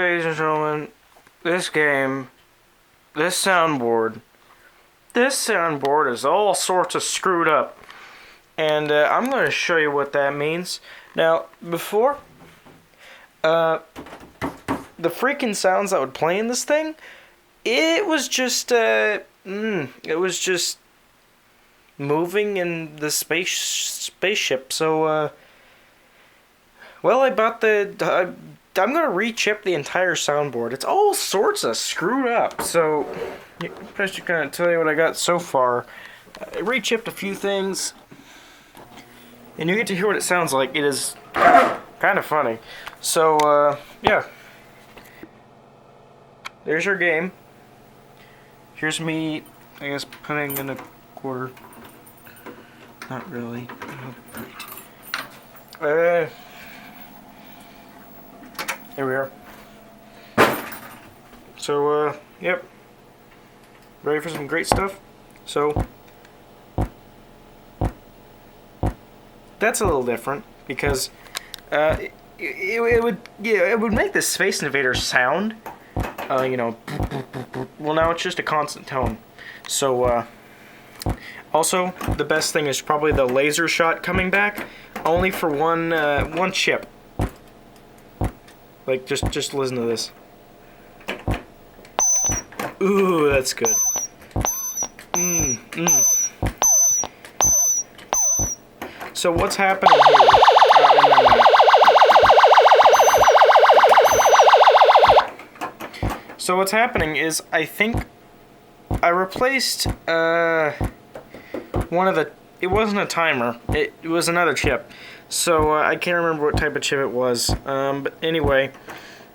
ladies and gentlemen, this game, this soundboard is all sorts of screwed up. And I'm going to show you what that means. Now, before, the freaking sounds that would play in this thing, it was just moving in the spaceship. So, well, I bought I'm going to rechip the entire soundboard. It's all sorts of screwed up. So, I'm just going to tell you what I got so far. I rechipped a few things, and you get to hear what it sounds like. It is kind of funny. So, yeah. There's your game. Here's me, I guess, putting in a quarter. Not really. Here we are. So, yep. Ready for some great stuff? So, that's a little different because it would make the Space Invader sound, you know. Well, now it's just a constant tone. So, also the best thing is probably the laser shot coming back, only for one chip. Like, just listen to this. Ooh, that's good. So what's happening here? So what's happening is, I think I replaced one of the. It wasn't a timer. It was another chip. So I can't remember what type of chip it was. But anyway,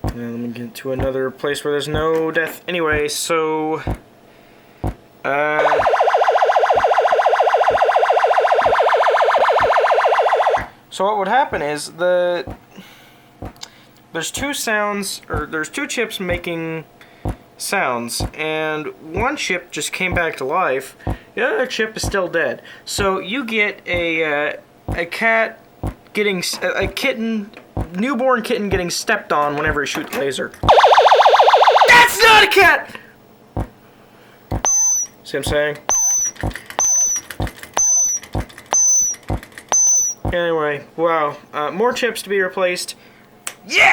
let me get to another place where there's no death. Anyway, so so what would happen is there's two sounds, or there's two chips making sounds, and one chip just came back to life. The other chip is still dead. So you get a cat getting a newborn kitten getting stepped on whenever it shoots laser. That's not a cat. See what I'm saying? Anyway, wow. More chips to be replaced. Yeah!